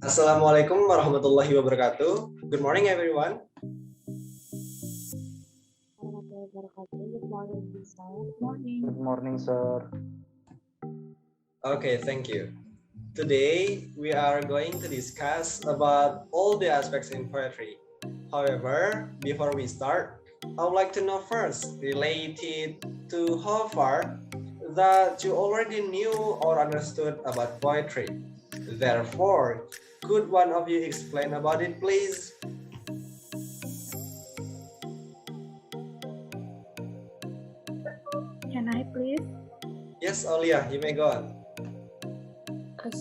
Assalamualaikum warahmatullahi wabarakatuh. Good morning, everyone. Good morning, sir. Good morning. Good morning, sir. Okay, thank you. Today, we are going to discuss about all the aspects in poetry. However, before we start, I would like to know first, related to how far that you already knew or understood about poetry. Therefore, could one of you explain about it, please? Can I please? Yes, Aulia, you may go on.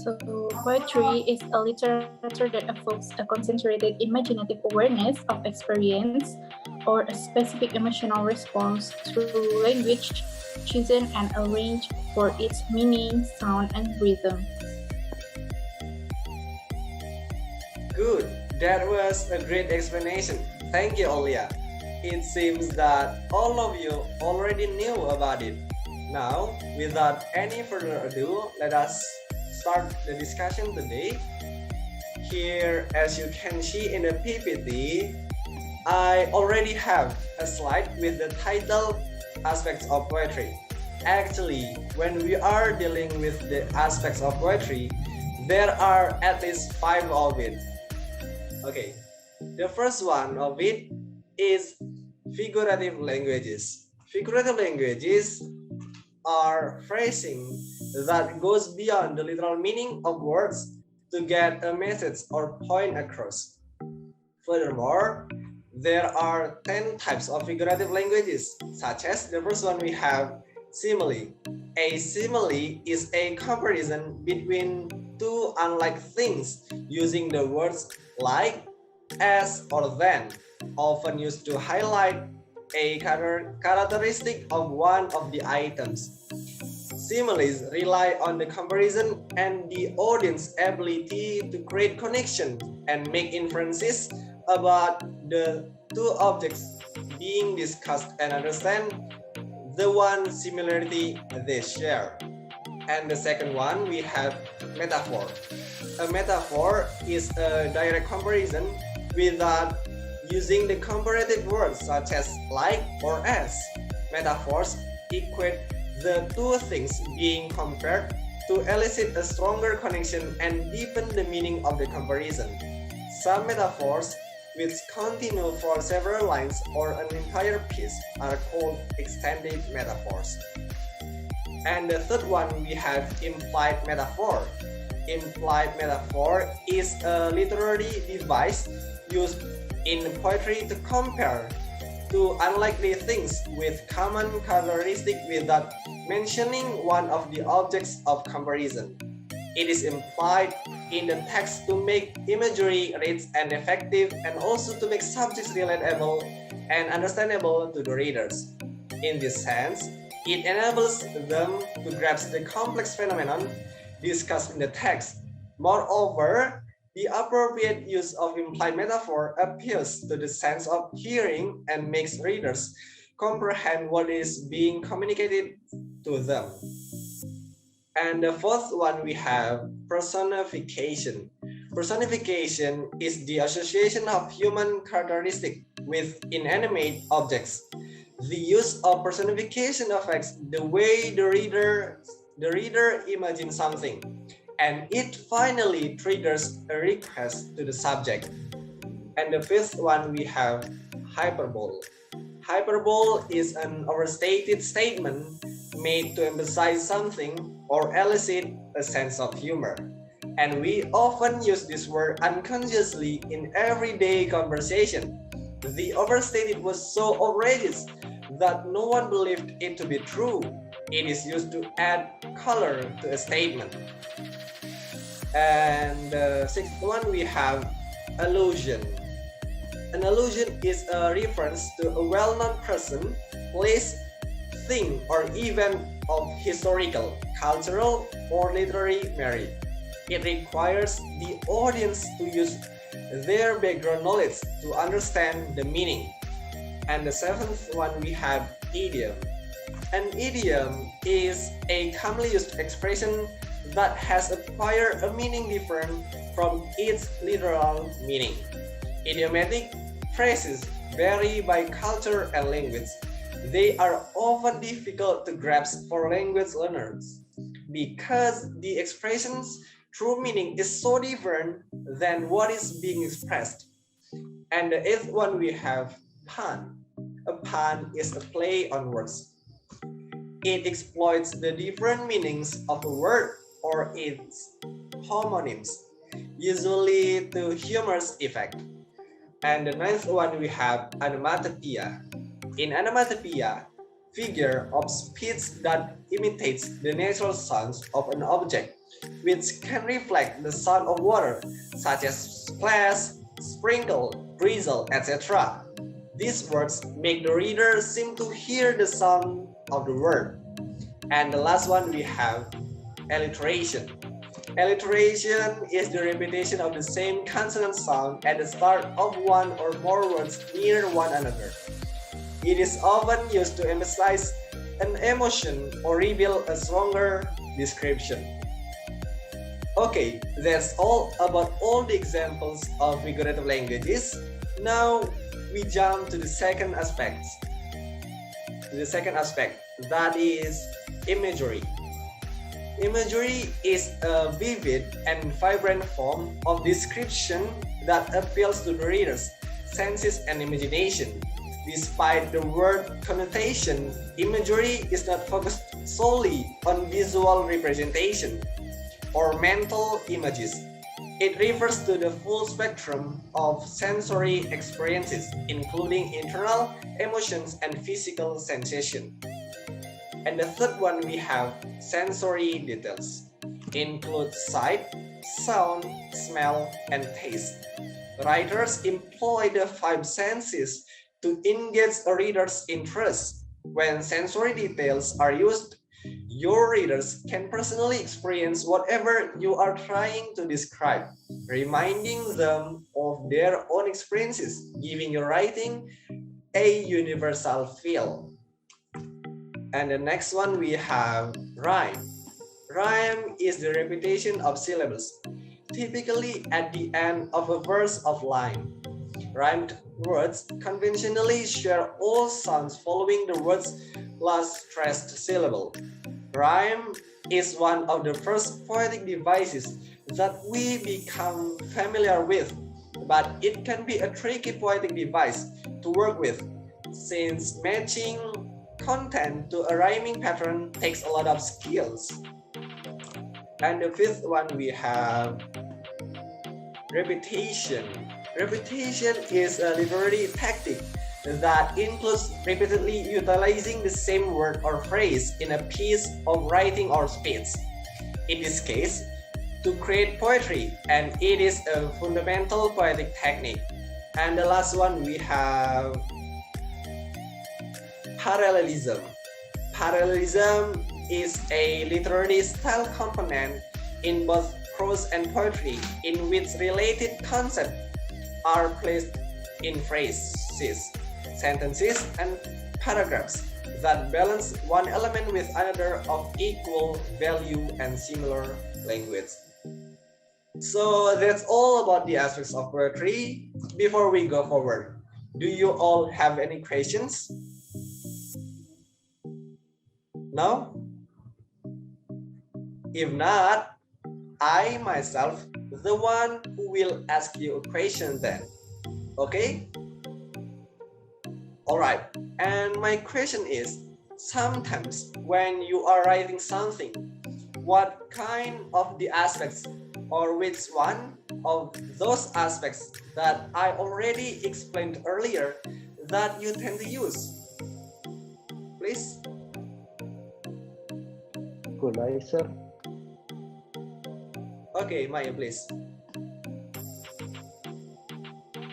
So, poetry is a literature that evokes a concentrated imaginative awareness of experience or a specific emotional response through language chosen and arranged for its meaning, sound, and rhythm. Good, that was a great explanation. Thank you, Aulia. It seems that all of you already knew about it. Now, without any further ado, let us start the discussion today. Here, as you can see in the PPT, I already have a slide with the title Aspects of Poetry. Actually, when we are dealing with the aspects of poetry, there are at least 5 of it. Okay, the first one of it is figurative languages. Figurative languages are phrasing that goes beyond the literal meaning of words to get a message or point across. Furthermore, there are 10 types of figurative languages, such as the first one we have simile. A simile is a comparison between two unlike things using the words like, as, or than, often used to highlight a characteristic of one of the items. Similes rely on the comparison and the audience's ability to create connection and make inferences about the two objects being discussed and understand the one similarity they share. And the second one, we have metaphor. A metaphor is a direct comparison without using the comparative words such as like or as. Metaphors equate the two things being compared to elicit a stronger connection and deepen the meaning of the comparison. Some metaphors, which continue for several lines or an entire piece, are called extended metaphors. And the third one, we have implied metaphor. Implied metaphor is a literary device used in poetry to compare two unlikely things with common characteristics without mentioning one of the objects of comparison. It is implied in the text to make imagery rich and effective, and also to make subjects relatable and understandable to the readers. In this sense, it enables them to grasp the complex phenomenon discussed in the text. Moreover, the appropriate use of implied metaphor appeals to the sense of hearing and makes readers comprehend what is being communicated to them. And the fourth one, we have personification. Personification is the association of human characteristics with inanimate objects. The use of personification affects the way the reader imagines something, and it finally triggers a request to the subject. And the fifth one, we have hyperbole. Hyperbole is an overstated statement made to emphasize something or elicit a sense of humor. And we often use this word unconsciously in everyday conversation. The overstated was so outrageous that no one believed it to be true. It is used to add color to a statement. And the sixth one, we have allusion. An allusion is a reference to a well-known person, place, thing, or event of historical, cultural, or literary merit. It requires the audience to use their background knowledge to understand the meaning. And the seventh one, we have idiom. An idiom is a commonly used expression that has acquired a meaning different from its literal meaning. Idiomatic phrases vary by culture and language. They are often difficult to grasp for language learners because the expression's true meaning is so different than what is being expressed. And the eighth one we have pun. A pun is a play on words. It exploits the different meanings of a word or its homonyms, usually to humorous effect. And the ninth one we have onomatopoeia. In onomatopoeia, figure of speech that imitates the natural sounds of an object, which can reflect the sound of water, such as splash, sprinkle, drizzle, etc. These words make the reader seem to hear the sound of the word. And the last one we have alliteration. Alliteration is the repetition of the same consonant sound at the start of one or more words near one another. It is often used to emphasize an emotion or reveal a stronger description. Okay, that's all about all the examples of figurative languages. Now we jump to the second aspect. That is imagery. Imagery is a vivid and vibrant form of description that appeals to the reader's senses and imagination. Despite the word connotation, imagery is not focused solely on visual representation or mental images. It refers to the full spectrum of sensory experiences, including internal emotions and physical sensation. And the third one we have sensory details. Include sight, sound, smell, and taste. Writers employ the five senses to engage a reader's interest. When sensory details are used, your readers can personally experience whatever you are trying to describe, reminding them of their own experiences, giving your writing a universal feel. And the next one we have rhyme. Rhyme is the repetition of syllables, typically at the end of a verse of line. Rhymed words conventionally share all sounds following the word's last stressed syllable. Rhyme is one of the first poetic devices that we become familiar with, but it can be a tricky poetic device to work with, since matching content to a rhyming pattern takes a lot of skills. And the fifth one we have repetition. Repetition is a literary tactic that includes repeatedly utilizing the same word or phrase in a piece of writing or speech. In this case, to create poetry, and it is a fundamental poetic technique. And the last one we have parallelism. Parallelism is a literary style component in both prose and poetry in which related concepts are placed in phrases, sentences, and paragraphs that balance one element with another of equal value and similar language. So that's all about the aspects of poetry. Before we go forward, do you all have any questions? No? If not, I myself, the one who will ask you a question then. Okay? Alright, and my question is, sometimes when you are writing something, what kind of the aspects or which one of those aspects that I already explained earlier that you tend to use? Please? Could I, sir? Okay, Maya, please.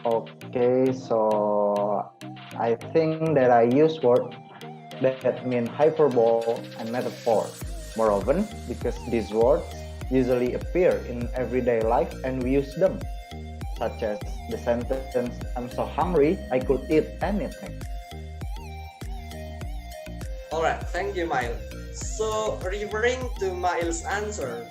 Okay, so I think that I use words that mean hyperbole and metaphor more often because these words usually appear in everyday life and we use them, such as the sentence, "I'm so hungry, I could eat anything." Alright, thank you, Maya. So referring to Mail's answer,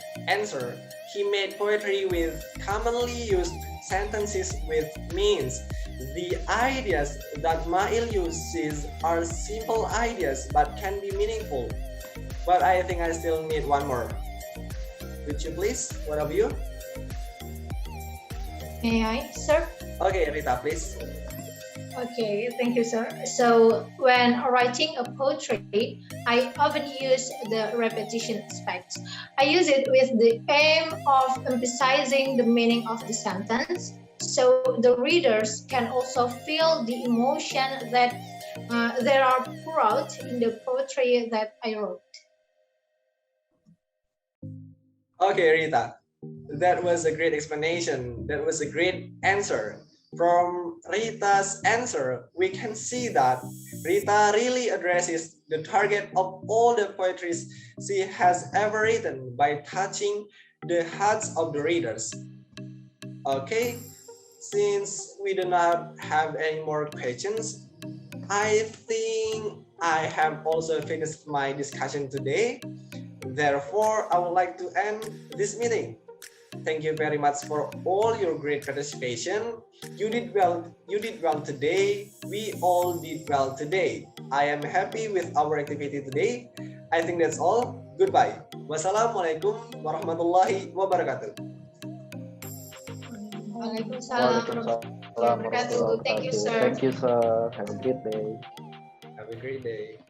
he made poetry with commonly used sentences with means. The ideas that Mail uses are simple ideas but can be meaningful. But I think I still need one more. Would you please, one of you? May I, sir? Okay, Rita, please. Okay, thank you, sir. So when writing a poetry, I often use the repetition aspect. I use it with the aim of emphasizing the meaning of the sentence, so the readers can also feel the emotion that there are poured out in the poetry that I wrote. Okay, Rita, that was a great explanation. That was a great answer. From Rita's answer, we can see that Rita really addresses the target of all the poetries she has ever written by touching the hearts of the readers. Okay, since we do not have any more questions, I think I have also finished my discussion today. Therefore, I would like to end this meeting. Thank you very much for all your great participation. You did well today. We all did well today. I am happy with our activity today. I think that's all. Goodbye. Wassalamualaikum warahmatullahi wabarakatuh. Waalaikumsalam warahmatullahi wabarakatuh. Thank you, sir. Thank you, sir. Have a great day. Have a great day.